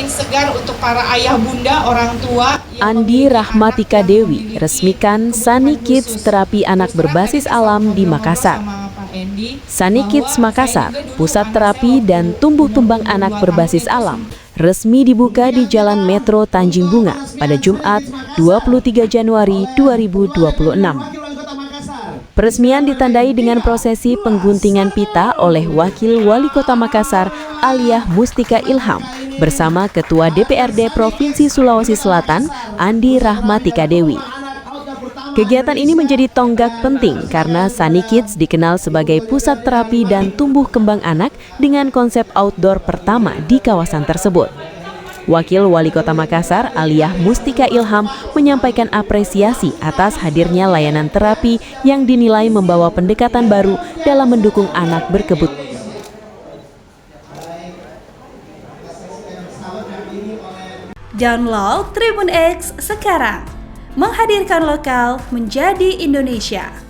angin segar untuk para ayah bunda, orang tua. Andi Rahmatika Dewi resmikan Sunny Kids Terapi Anak Berbasis Alam di Makassar. Sunny Kids Makassar, pusat terapi dan tumbuh kembang anak berbasis alam, resmi dibuka di Jalan Metro Tanjung Bunga pada Jumat 23 Januari 2026. Peresmian ditandai dengan prosesi pengguntingan pita oleh Wakil Wali Kota Makassar, Aliyah Mustika Ilham, bersama Ketua DPRD Provinsi Sulawesi Selatan, Andi Rahmatika Dewi. Kegiatan ini menjadi tonggak penting karena Sunny Kids dikenal sebagai pusat terapi dan tumbuh kembang anak dengan konsep outdoor pertama di kawasan tersebut. Wakil Wali Kota Makassar, Aliyah Mustika Ilham, menyampaikan apresiasi atas hadirnya layanan terapi yang dinilai membawa pendekatan baru dalam mendukung anak berkebutuhan. Download Tribun X sekarang, menghadirkan lokal menjadi Indonesia.